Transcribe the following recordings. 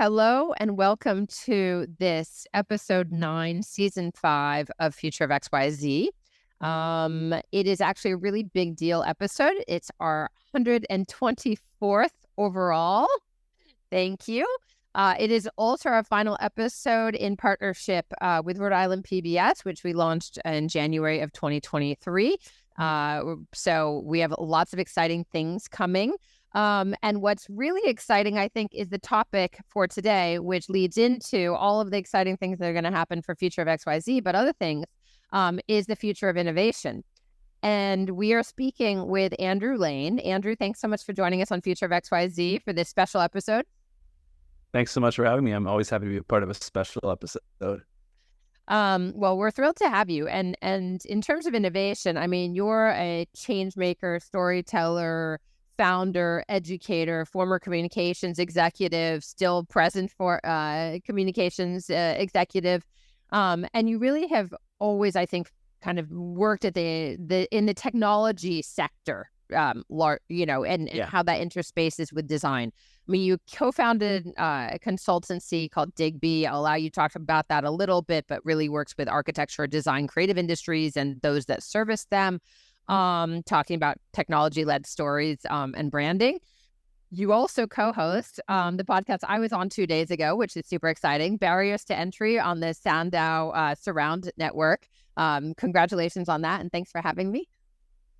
Hello and welcome to this episode 9, season 5 of Future of XYZ. It is actually a really big deal episode. It's our 124th overall. Thank you. It is also our final episode in partnership with Rhode Island PBS, which we launched in January of 2023. So we have lots of exciting things coming. And what's really exciting, I think, is the topic for today, which leads into all of the exciting things that are going to happen for Future of XYZ, but other things, is the future of innovation. And we are speaking with Andrew Lane. Andrew, thanks so much for joining us on Future of XYZ for this special episode. Thanks so much for having me. I'm always happy to be a part of a special episode. Well, we're thrilled to have you. And in terms of innovation, I mean, you're a change maker, storyteller, founder, educator, former communications executive, still present for communications executive. And you really have always, I think, kind of worked at in the technology sector, and how that interspaces with design. I mean, you co-founded a consultancy called Digby. I'll allow you to talk about that a little bit, but really works with architecture, design, creative industries, and those that service them. Talking about technology-led stories and branding. You also co-host the podcast I was on 2 days ago, which is super exciting, Barriers to Entry on the Sandow Surround Network. Congratulations on that, and thanks for having me.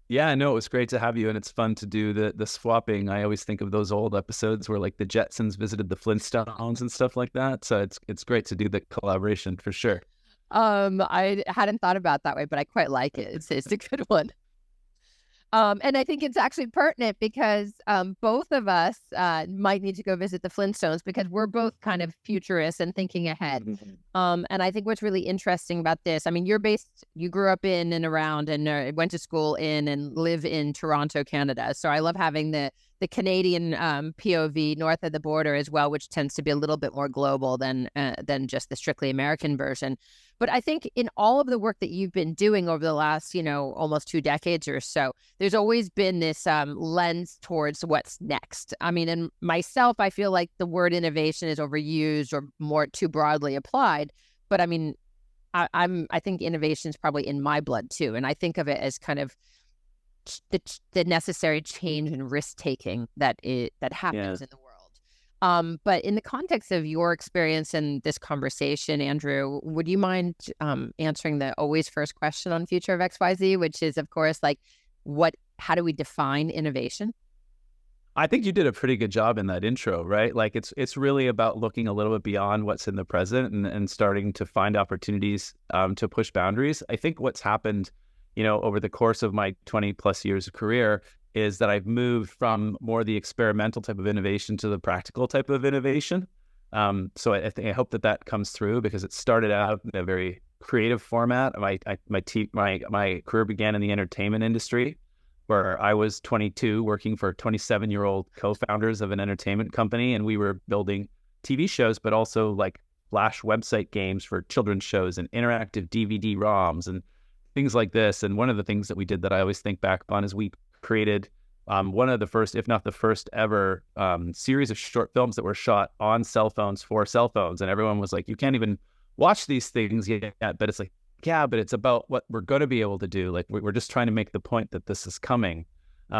Yeah, no, it was great to have you, and it's fun to do the swapping. I always think of those old episodes where like the Jetsons visited the Flintstones and stuff like that. So it's great to do the collaboration for sure. I hadn't thought about that way, but I quite like it. It's a good one. And I think it's actually pertinent because both of us might need to go visit the Flintstones because we're both kind of futurists and thinking ahead. And I think what's really interesting about this, I mean, you grew up in and around and went to school in and live in Toronto, Canada. So I love having the Canadian POV north of the border as well, which tends to be a little bit more global than just the strictly American version. But I think in all of the work that you've been doing over the last, almost 2 decades or so, there's always been this lens towards what's next. I mean, and myself, I feel like the word innovation is overused or more too broadly applied. But I mean, I think innovation is probably in my blood too. And I think of it as kind of the necessary change and risk taking that happens in the world. But in the context of your experience in this conversation, Andrew, would you mind answering the always first question on Future of XYZ, which is, of course, like, how do we define innovation? I think you did a pretty good job in that intro, right? Like it's really about looking a little bit beyond what's in the present and starting to find opportunities to push boundaries. I think what's happened, over the course of my 20 plus years of career is that I've moved from more the experimental type of innovation to the practical type of innovation. So I hope that comes through because it started out in a very creative format. My career began in the entertainment industry, where I was 22 working for 27-year-old co-founders of an entertainment company, and we were building TV shows, but also like Flash website games for children's shows and interactive DVD ROMs and things like this. And one of the things that we did that I always think back on is we created one of the first, if not the first ever, series of short films that were shot on cell phones for cell phones. And everyone was like, you can't even watch these things yet. But it's like, yeah, but it's about what we're going to be able to do. Like we're just trying to make the point that this is coming.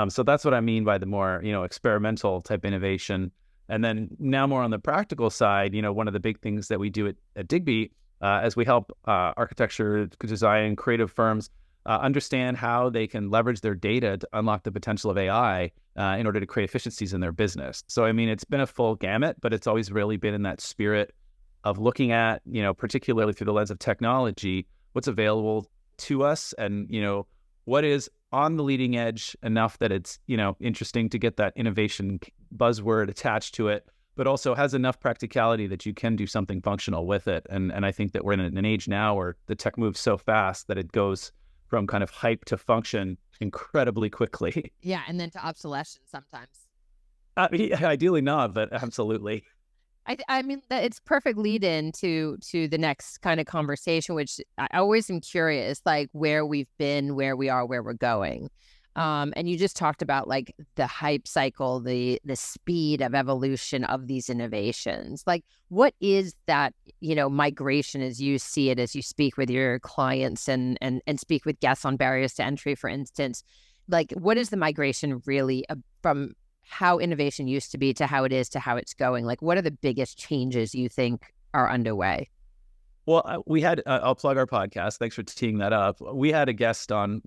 So that's what I mean by the more, experimental type innovation. And then now more on the practical side, one of the big things that we do at Digby as we help architecture, design, creative firms understand how they can leverage their data to unlock the potential of AI in order to create efficiencies in their business. So, I mean, it's been a full gamut, but it's always really been in that spirit of looking at, particularly through the lens of technology, what's available to us and, what is on the leading edge enough that it's, interesting to get that innovation buzzword attached to it, but also has enough practicality that you can do something functional with it. And I think that we're in an age now where the tech moves so fast that it goes from kind of hype to function incredibly quickly. Yeah, and then to obsolescence sometimes. Ideally not, but absolutely. I mean, it's perfect lead-in to the next kind of conversation, which I always am curious, like where we've been, where we are, where we're going. And you just talked about like the hype cycle, the speed of evolution of these innovations. Like, what is that, migration as you see it, as you speak with your clients and speak with guests on barriers to entry, for instance? Like, what is the migration really from how innovation used to be to how it is to how it's going? Like, what are the biggest changes you think are underway? Well, we had, I'll plug our podcast. Thanks for teeing that up. We had a guest on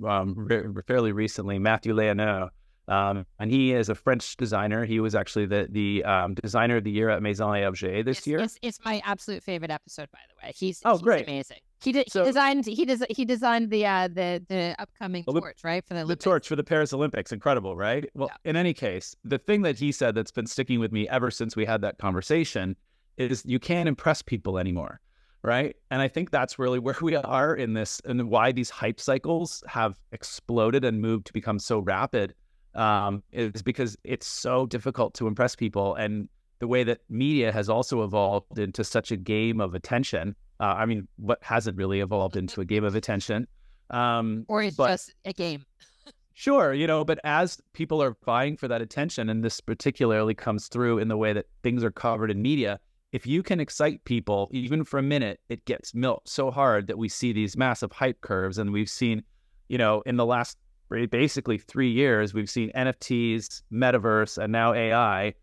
fairly recently, Matthew Leonard, and he is a French designer. He was actually the designer of the year at Maison et Objet this year. It's my absolute favorite episode, by the way. He's great. Amazing. He designed the upcoming torch, right? For the Olympics. The torch for the Paris Olympics. Incredible, right? Well, yeah. In any case, the thing that he said that's been sticking with me ever since we had that conversation is you can't impress people anymore. Right. And I think that's really where we are in this, and why these hype cycles have exploded and moved to become so rapid, is because it's so difficult to impress people. And the way that media has also evolved into such a game of attention. What hasn't really evolved into a game of attention? Or it's just a game. Sure. But as people are vying for that attention, and this particularly comes through in the way that things are covered in media, if you can excite people, even for a minute, it gets milked so hard that we see these massive hype curves. And we've seen, in the last basically 3 years, we've seen NFTs, metaverse, and now AI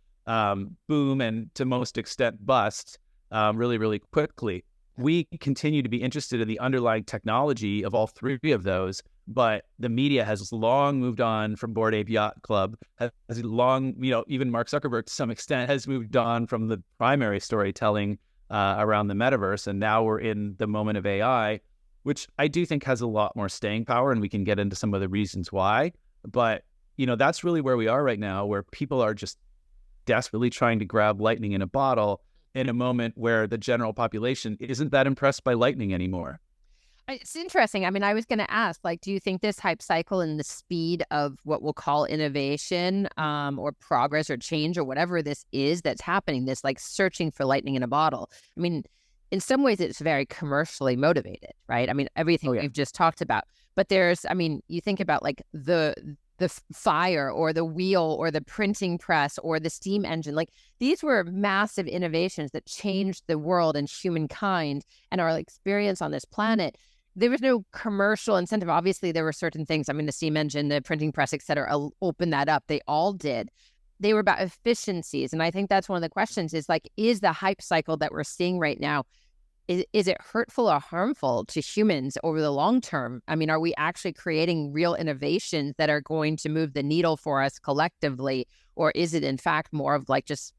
boom and to most extent bust really, really quickly. We continue to be interested in the underlying technology of all three of those, but the media has long moved on from Bored Ape Yacht Club, has long, even Mark Zuckerberg to some extent has moved on from the primary storytelling around the metaverse. And now we're in the moment of AI, which I do think has a lot more staying power, and we can get into some of the reasons why. But, that's really where we are right now, where people are just desperately trying to grab lightning in a bottle in a moment where the general population isn't that impressed by lightning anymore. It's interesting. I was going to ask, like, do you think this hype cycle and the speed of what we'll call innovation or progress or change or whatever this is that's happening, this like searching for lightning in a bottle, in some ways it's very commercially motivated, right? Everything we've just talked about. But there's, you think about like the fire or the wheel or the printing press or the steam engine. Like, these were massive innovations that changed the world and humankind and our experience on this planet. There was no commercial incentive. Obviously, there were certain things. The steam engine, the printing press, et cetera, opened that up. They all did. They were about efficiencies. And I think that's one of the questions is like, is the hype cycle that we're seeing right now, is it hurtful or harmful to humans over the long term? Are we actually creating real innovations that are going to move the needle for us collectively? Or is it in fact more of like just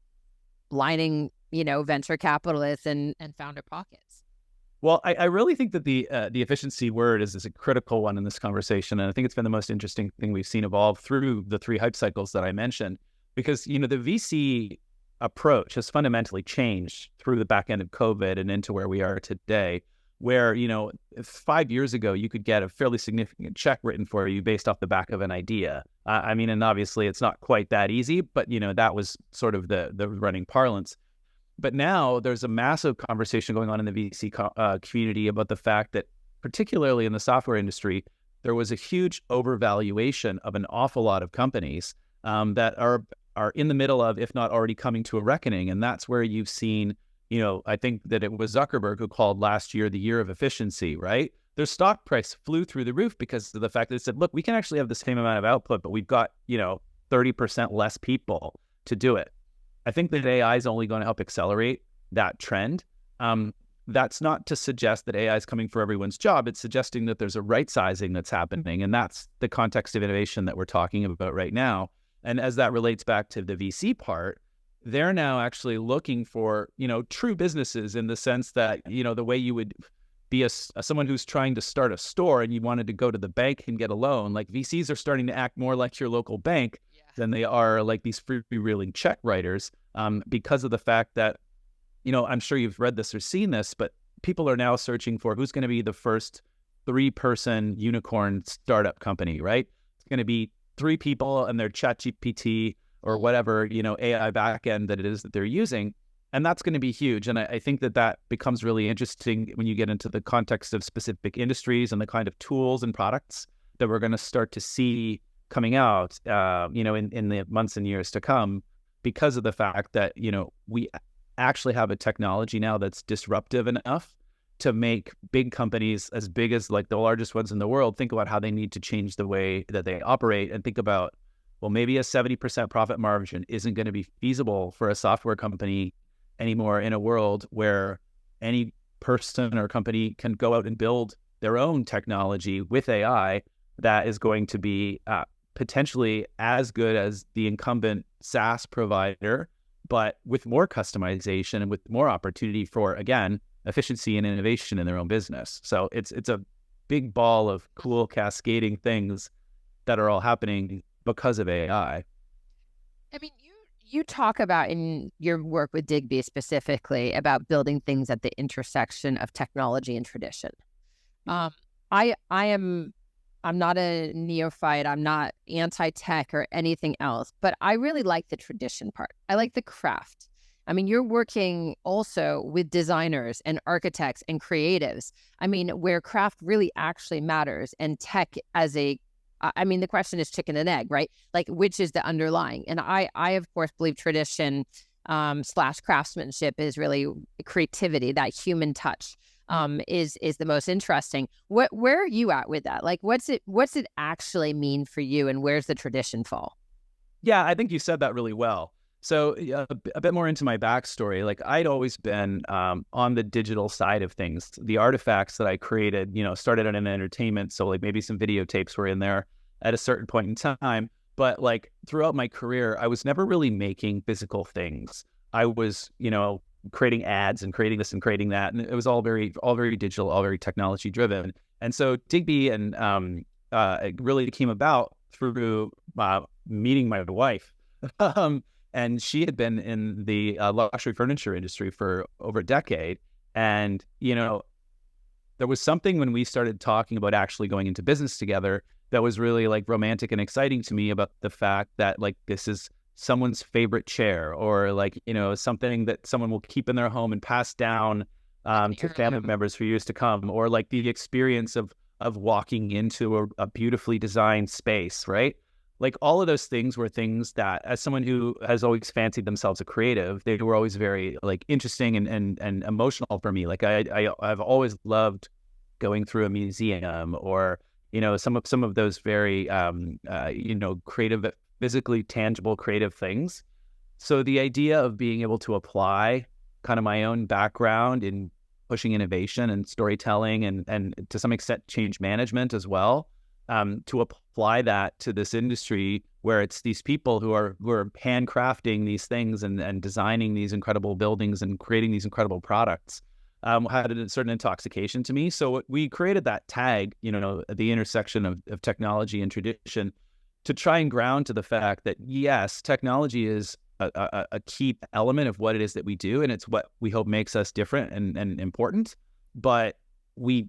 lining, venture capitalists and founder pockets? Well, I really think that the efficiency word is a critical one in this conversation. And I think it's been the most interesting thing we've seen evolve through the three hype cycles that I mentioned, because, the VC approach has fundamentally changed through the back end of COVID and into where we are today, where, 5 years ago, you could get a fairly significant check written for you based off the back of an idea. And obviously it's not quite that easy, but, that was sort of the running parlance. But now there's a massive conversation going on in the VC community about the fact that, particularly in the software industry, there was a huge overvaluation of an awful lot of companies that are in the middle of, if not already coming to a reckoning. And that's where you've seen, I think that it was Zuckerberg who called last year the year of efficiency, right? Their stock price flew through the roof because of the fact that it said, look, we can actually have the same amount of output, but we've got, 30% less people to do it. I think that AI is only going to help accelerate that trend. That's not to suggest that AI is coming for everyone's job. It's suggesting that there's a right sizing that's happening. And that's the context of innovation that we're talking about right now. And as that relates back to the VC part, they're now actually looking for, true businesses in the sense that, the way you would be someone who's trying to start a store and you wanted to go to the bank and get a loan. Like, VCs are starting to act more like your local bank than they are like these freewheeling check writers, because of the fact that, I'm sure you've read this or seen this, but people are now searching for who's going to be the first 3-person unicorn startup company, right? It's going to be 3 people and their ChatGPT or whatever, AI backend that it is that they're using. And that's going to be huge. And I think that becomes really interesting when you get into the context of specific industries and the kind of tools and products that we're going to start to see coming out, in the months and years to come, because of the fact that, we actually have a technology now that's disruptive enough to make big companies as big as like the largest ones in the world think about how they need to change the way that they operate, and think about, well, maybe a 70% profit margin isn't going to be feasible for a software company anymore in a world where any person or company can go out and build their own technology with AI that is going to be potentially as good as the incumbent SaaS provider, but with more customization and with more opportunity for, again, efficiency and innovation in their own business. So it's a big ball of cool cascading things that are all happening because of AI. I mean, you talk about in your work with Digby specifically about building things at the intersection of technology and tradition. I'm not a neophyte. I'm not anti-tech or anything else, but I really like the tradition part. I like the craft. I mean, you're working also with designers and architects and creatives. I mean, where craft really actually matters, and tech the question is chicken and egg, right? Like, which is the underlying? And I of course believe tradition / craftsmanship is really creativity, that human touch. Is the most interesting. Where are you at with that? Like, what's it actually mean for you, and where's the tradition fall? Yeah, I think you said that really well. So a bit more into my backstory. Like, I'd always been on the digital side of things. The artifacts that I created, started out in entertainment. So like maybe some videotapes were in there at a certain point in time. But like throughout my career, I was never really making physical things. I was, creating ads and creating this and creating that, and it was all very digital, all very technology driven. And so Digby and it really came about through meeting my wife, and she had been in the luxury furniture industry for over a decade, and there was something when we started talking about actually going into business together that was really like romantic and exciting to me, about the fact that like this is someone's favorite chair, or like, something that someone will keep in their home and pass down to family members for years to come, or like the experience of walking into a beautifully designed space, right? Like all of those things were things that, as someone who has always fancied themselves a creative, they were always very like interesting and emotional for me. Like I've always loved going through a museum, or some of those very creative, physically tangible, creative things. So the idea of being able to apply kind of my own background in pushing innovation and storytelling and to some extent change management as well, to apply that to this industry where it's these people who are handcrafting these things and designing these incredible buildings and creating these incredible products, had a certain intoxication to me. So we created that tag, at the intersection of technology and tradition, to try and ground to the fact that, yes, technology is a key element of what it is that we do, and it's what we hope makes us different and important, but we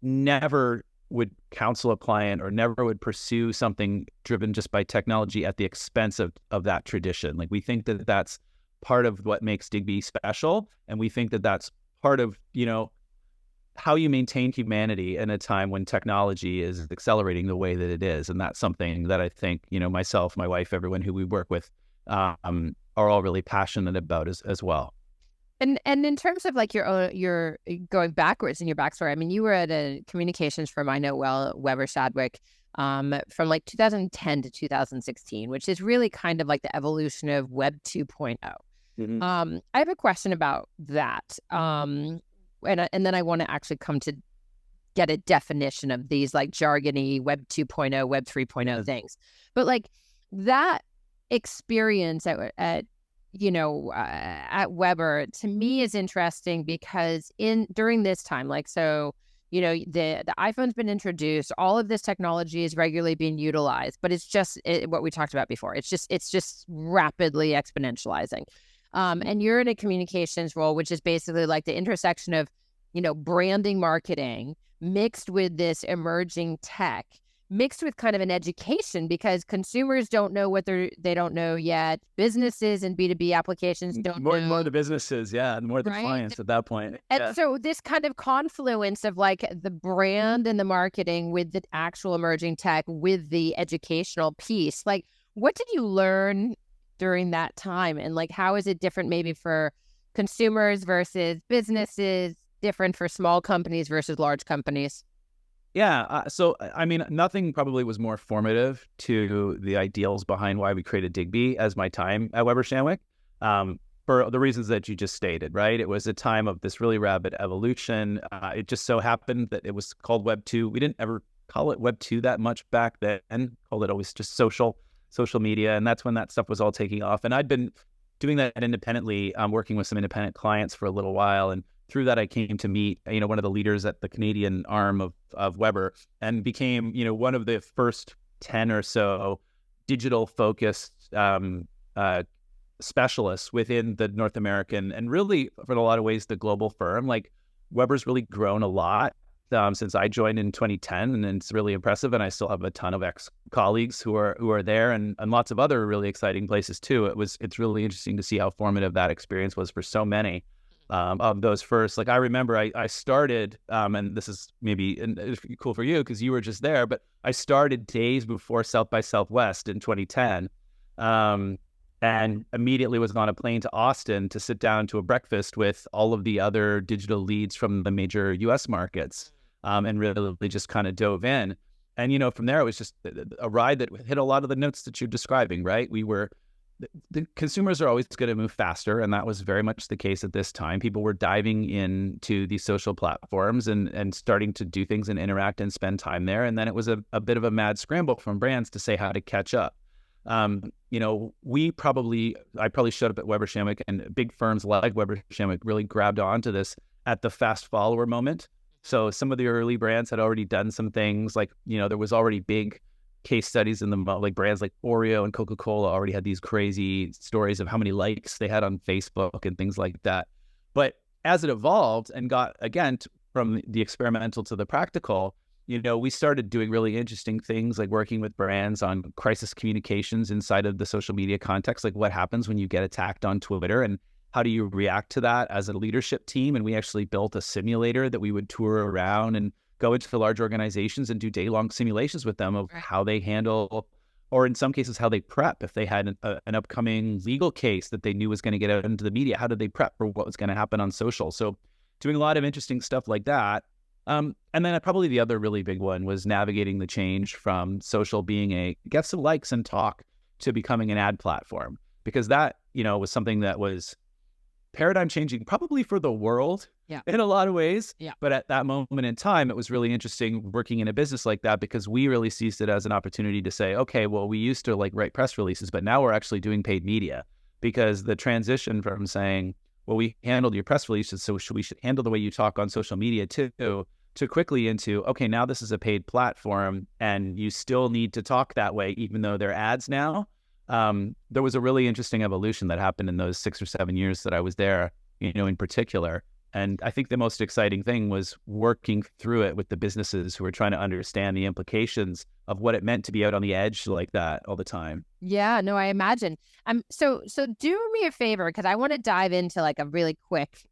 never would counsel a client or never would pursue something driven just by technology at the expense of that tradition. Like, we think that that's part of what makes Digby special, and we think that that's part of, how you maintain humanity in a time when technology is accelerating the way that it is. And that's something that I think, myself, my wife, everyone who we work with are all really passionate about as well. And in terms of like your going backwards in your backstory, I mean, you were at a communications firm I know well, Weber Shadwick, from like 2010 to 2016, which is really kind of like the evolution of Web 2.0. Mm-hmm. I have a question about that. And then I want to actually come to get a definition of these like jargony Web 2.0, Web 3.0 things. But like that experience at Weber, to me, is interesting because during this time, like, so, the iPhone's been introduced, all of this technology is regularly being utilized, but it's just what we talked about before. It's just rapidly exponentializing. And you're in a communications role, which is basically like the intersection of, branding, marketing mixed with this emerging tech, mixed with kind of an education, because consumers don't know what they don't know yet. Businesses and B2B applications don't know. More the businesses, and more the Right? clients at that point. And so this kind of confluence of like the brand and the marketing with the actual emerging tech with the educational piece, like what did you learn during that time? And like, how is it different maybe for consumers versus businesses, different for small companies versus large companies? Yeah. So, I mean, nothing probably was more formative to the ideals behind why we created Digby as my time at Weber Shandwick, for the reasons that you just stated, right? It was a time of this really rapid evolution. It just so happened that it was called Web 2. We didn't ever call it Web 2 that much back then, called it always just social media. And that's when that stuff was all taking off. And I'd been doing that independently, working with some independent clients for a little while. And through that, I came to meet, one of the leaders at the Canadian arm of Weber, and became, one of the first 10 or so digital focused specialists within the North American, and really, for a lot of ways, the global firm. Like, Weber's really grown a lot since I joined in 2010, and it's really impressive. And I still have a ton of ex-colleagues who are there, and lots of other really exciting places too. It's really interesting to see how formative that experience was for so many. Of those first, like I remember I started, and this is maybe cool for you because you were just there, but I started days before South by Southwest in 2010, and immediately was on a plane to Austin to sit down to a breakfast with all of the other digital leads from the major US markets, and really just kind of dove in. And, from there, it was just a ride that hit a lot of the notes that you're describing, right? The consumers are always going to move faster, and that was very much the case at this time. People were diving into these social platforms and starting to do things and interact and spend time there. And then it was a bit of a mad scramble from brands to say how to catch up. I probably showed up at Weber Shandwick, and big firms like Weber Shandwick really grabbed onto this at the fast follower moment. So some of the early brands had already done some things, like, there was already big case studies in like brands like Oreo and Coca-Cola already had these crazy stories of how many likes they had on Facebook and things like that. But as it evolved and got, again, from the experimental to the practical, we started doing really interesting things, like working with brands on crisis communications inside of the social media context, like what happens when you get attacked on Twitter and how do you react to that as a leadership team. And we actually built a simulator that we would tour around and go into large organizations and do day-long simulations with them of how they handle, or in some cases, how they prep. If they had an upcoming legal case that they knew was going to get out into the media, how did they prep for what was going to happen on social? So doing a lot of interesting stuff like that. And then probably the other really big one was navigating the change from social being a get some likes and talk to becoming an ad platform, because that, was something that was paradigm changing probably for the world in a lot of ways. But at that moment in time, it was really interesting working in a business like that, because we really seized it as an opportunity to say, okay, well, we used to like write press releases, but now we're actually doing paid media, because the transition from saying, well, we handled your press releases, so we should handle the way you talk on social media too, to quickly into, okay, now this is a paid platform and you still need to talk that way, even though they're ads now. There was a really interesting evolution that happened in those 6 or 7 years that I was there, in particular. And I think the most exciting thing was working through it with the businesses who were trying to understand the implications of what it meant to be out on the edge like that all the time. Yeah, no, I imagine. So do me a favor, because I want to dive into like a really quick,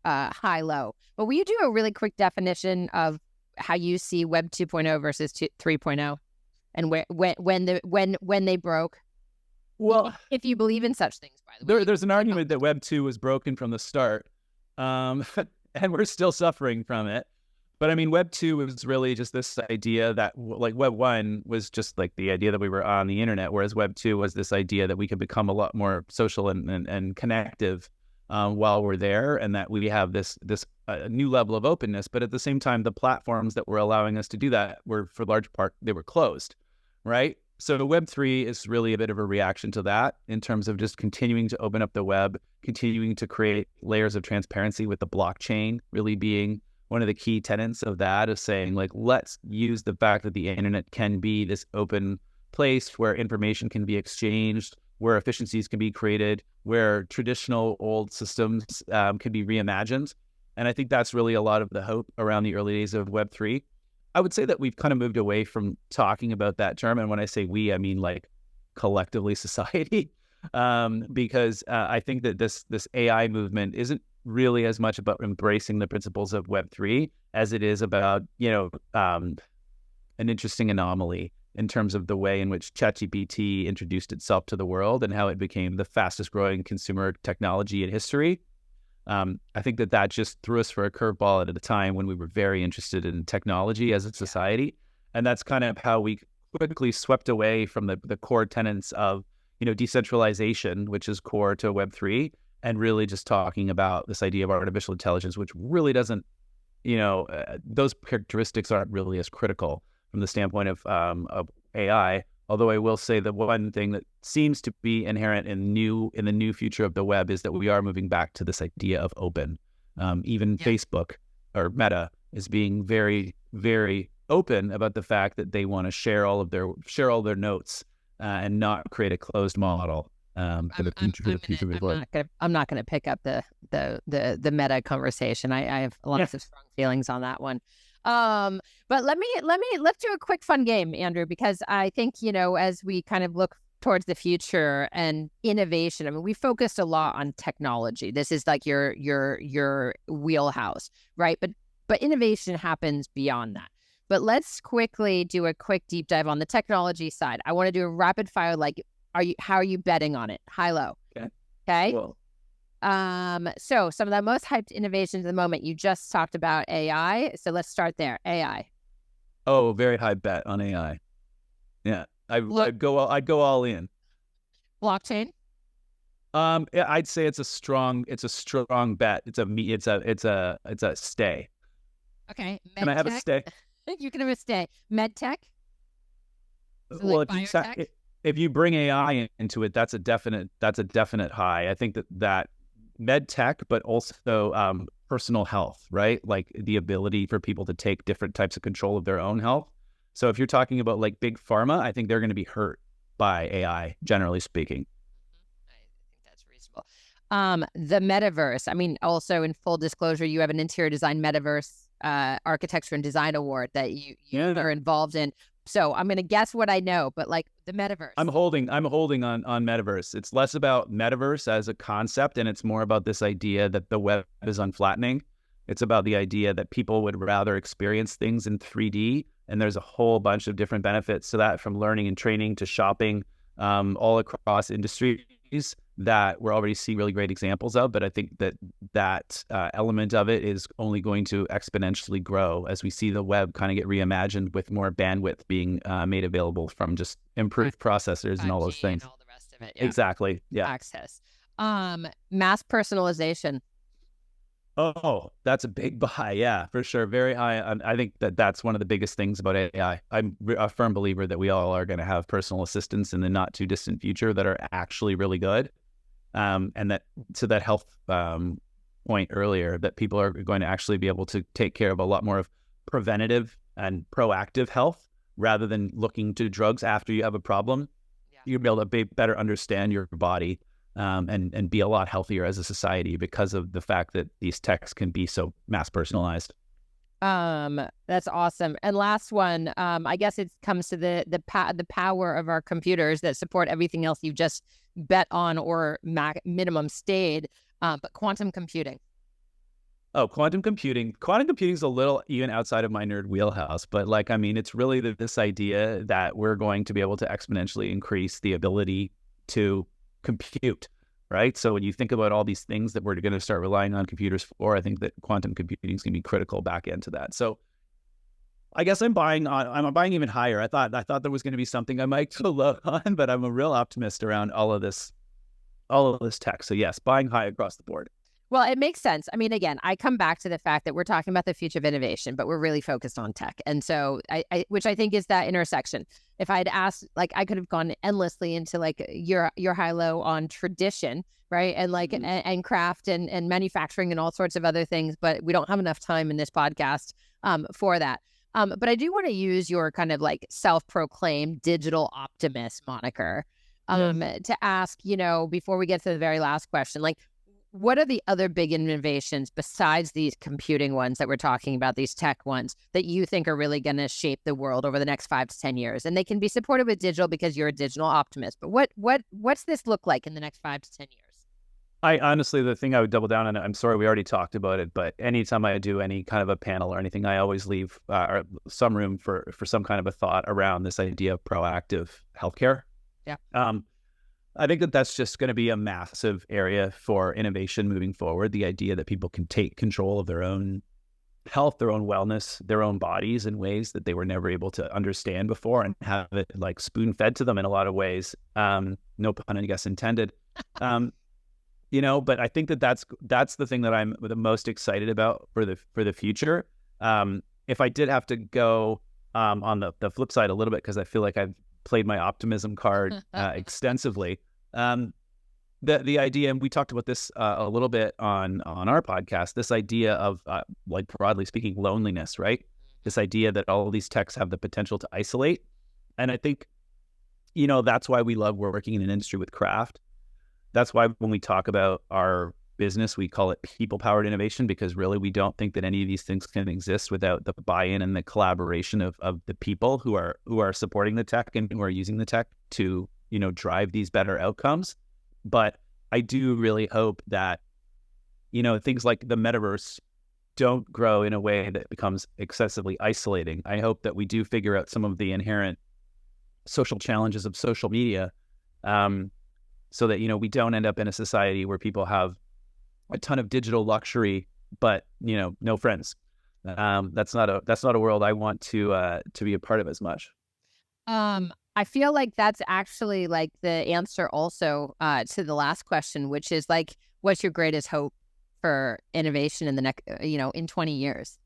high low. But will you do a really quick definition of how you see Web 2.0 versus 3.0, and when they broke? Well, if you believe in such things, by the way. There's an argument that Web 2 was broken from the start. And we're still suffering from it. But I mean, Web 2 was really just this idea that, like, Web 1 was just like the idea that we were on the internet, whereas Web 2 was this idea that we could become a lot more social and connective while we're there, and that we have this new level of openness. But at the same time, the platforms that were allowing us to do that were, for large part, they were closed, right? So Web 3 is really a bit of a reaction to that, in terms of just continuing to open up the web, continuing to create layers of transparency, with the blockchain really being one of the key tenets of that, of saying, like, let's use the fact that the internet can be this open place where information can be exchanged, where efficiencies can be created, where traditional old systems can be reimagined. And I think that's really a lot of the hope around the early days of Web 3. I would say that we've kind of moved away from talking about that term. And when I say we, I mean like collectively society, because I think that this AI movement isn't really as much about embracing the principles of Web3 as it is about, an interesting anomaly in terms of the way in which ChatGPT introduced itself to the world and how it became the fastest growing consumer technology in history. I think that just threw us for a curveball at a time when we were very interested in technology as a society. And that's kind of how we quickly swept away from the core tenets of, decentralization, which is core to Web3, and really just talking about this idea of artificial intelligence, which really doesn't, those characteristics aren't really as critical from the standpoint of AI. Although I will say that one thing that seems to be inherent in the new future of the web is that we are moving back to this idea of open. Even Facebook or Meta is being very, very open about the fact that they want to share all their notes and not create a closed model for the future. I'm not gonna pick up the Meta conversation. I have lots of strong feelings on that one. But let's do a quick fun game, Andrew, because I think, as we kind of look towards the future and innovation, I mean, we focused a lot on technology. This is like your wheelhouse, right? But innovation happens beyond that. But let's quickly do a quick deep dive on the technology side. I want to do a rapid fire, like, how are you betting on it? High, low. Okay. Cool. So some of the most hyped innovations at the moment, you just talked about AI. So let's start there. AI. Oh, very high bet on AI. Yeah. I'd go all in. Blockchain. I'd say it's a strong bet. It's a stay. Okay. Can I have a stay? You can have a stay. MedTech. So well, like if you bring AI into it, that's a definite high. I think that med tech, but also personal health, right? Like the ability for people to take different types of control of their own health. So if you're talking about like big pharma, I think they're going to be hurt by AI, generally speaking. I think that's reasonable. The metaverse. I mean, also in full disclosure, you have an interior design metaverse architecture and design award that you are involved in. So I'm going to guess what I know, but like the metaverse. I'm holding on metaverse. It's less about metaverse as a concept, and it's more about this idea that the web is unflattening. It's about the idea that people would rather experience things in 3D, and there's a whole bunch of different benefits to that, from learning and training to shopping, all across industries that we're already seeing really great examples of. But I think that element of it is only going to exponentially grow as we see the web kind of get reimagined with more bandwidth being made available from just improved processors and all those things. And all the rest of it. Yeah. Exactly. Yeah. Access. Mass personalization. Oh, that's a big buy. Yeah, for sure. Very high. I think that's one of the biggest things about AI. I'm a firm believer that we all are going to have personal assistants in the not too distant future that are actually really good. And that to that health point earlier, that people are going to actually be able to take care of a lot more of preventative and proactive health rather than looking to drugs after you have a problem. Yeah. You'll be able to better understand your body. And be a lot healthier as a society because of the fact that these techs can be so mass personalized. That's awesome. And last one, I guess it comes to the power of our computers that support everything else you just bet on or minimum stayed. But quantum computing. Oh, quantum computing. Quantum computing is a little even outside of my nerd wheelhouse, but it's really this idea that we're going to be able to exponentially increase the ability to compute, right? So when you think about all these things that we're going to start relying on computers for, I think that quantum computing is going to be critical back into that. So I guess I'm buying even higher. I thought there was going to be something I might go low on, but I'm a real optimist around all of this tech. So yes, buying high across the board. Well, it makes sense. I mean, again, I come back to the fact that we're talking about the future of innovation, but we're really focused on tech. And so which I think is that intersection. If I'd asked, I could have gone endlessly into your high-low on tradition, right? And and craft and manufacturing and all sorts of other things, but we don't have enough time in this podcast for that. But I do want to use your kind of self-proclaimed digital optimist moniker to ask, before we get to the very last question, what are the other big innovations besides these computing ones that we're talking about, these tech ones, that you think are really going to shape the world over the next 5 to 10 years? And they can be supported with digital because you're a digital optimist. But what's this look like in the next 5 to 10 years? I honestly, the thing I would double down on, I'm sorry, we already talked about it, but anytime I do any kind of a panel or anything, I always leave some room for some kind of a thought around this idea of proactive healthcare. Yeah. I think that that's just going to be a massive area for innovation moving forward. The idea that people can take control of their own health, their own wellness, their own bodies in ways that they were never able to understand before, and have it like spoon fed to them in a lot of ways. No pun, I guess, intended. But I think that that's the thing that I'm the most excited about for the future. If I did have to go on the flip side a little bit, because I feel like I've played my optimism card extensively. The idea, and we talked about this a little bit on our podcast, this idea of like broadly speaking, loneliness, right? This idea that all of these techs have the potential to isolate. And I think, that's why we love working in an industry with craft. That's why when we talk about our business, we call it people-powered innovation, because really we don't think that any of these things can exist without the buy-in and the collaboration of the people who are supporting the tech and who are using the tech to, drive these better outcomes. But I do really hope that, things like the metaverse don't grow in a way that becomes excessively isolating. I hope that we do figure out some of the inherent social challenges of social media, so that, we don't end up in a society where people have a ton of digital luxury, but, no friends. That's not a world I want to be a part of as much. I feel like that's actually like the answer also to the last question, which is like, what's your greatest hope for innovation in the next, in 20 years?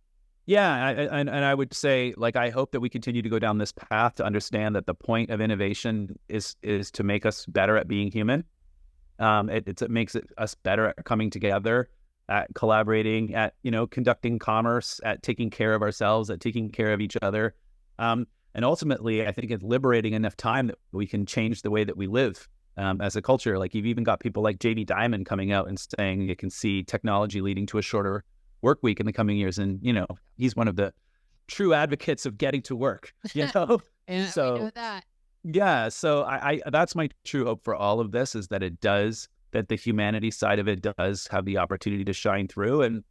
Yeah, and I would say, like, I hope that we continue to go down this path to understand that the point of innovation is to make us better at being human. It makes us better at coming together, at collaborating, at conducting commerce, at taking care of ourselves, at taking care of each other, and ultimately, I think it's liberating enough time that we can change the way that we live as a culture. Like, you've even got people like Jamie Dimon coming out and saying you can see technology leading to a shorter work week in the coming years, and he's one of the true advocates of getting to work. And so we know that. Yeah, so I that's my true hope for all of this, is that that the humanity side of it does have the opportunity to shine through. And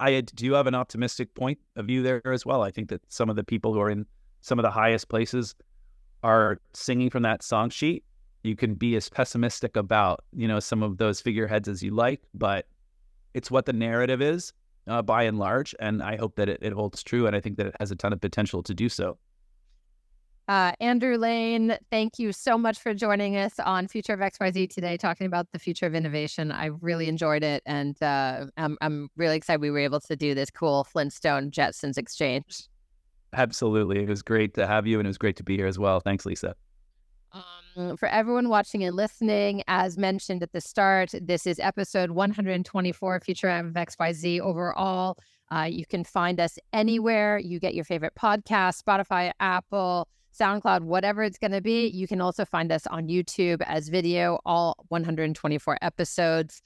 I do have an optimistic point of view there as well. I think that some of the people who are in some of the highest places are singing from that song sheet. You can be as pessimistic about some of those figureheads as you like, but it's what the narrative is by and large, and I hope that it holds true, and I think that it has a ton of potential to do so. Andrew Lane, thank you so much for joining us on Future of XYZ today, talking about the future of innovation. I really enjoyed it, and I'm really excited we were able to do this cool Flintstone Jetsons exchange. Absolutely. It was great to have you, and it was great to be here as well. Thanks, Lisa. For everyone watching and listening, as mentioned at the start, this is episode 124, Future of XYZ overall. You can find us anywhere you get your favorite podcast, Spotify, Apple, SoundCloud, whatever it's going to be. You can also find us on YouTube as video, all 124 episodes.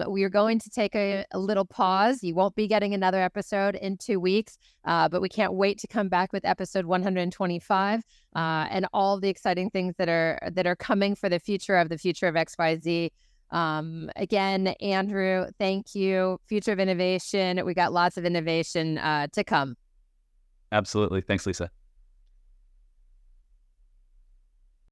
We are going to take a little pause. You won't be getting another episode in 2 weeks, but we can't wait to come back with episode 125 and all the exciting things that are coming for the future of XYZ. Again, Andrew, thank you. Future of innovation. We got lots of innovation to come. Absolutely. Thanks, Lisa.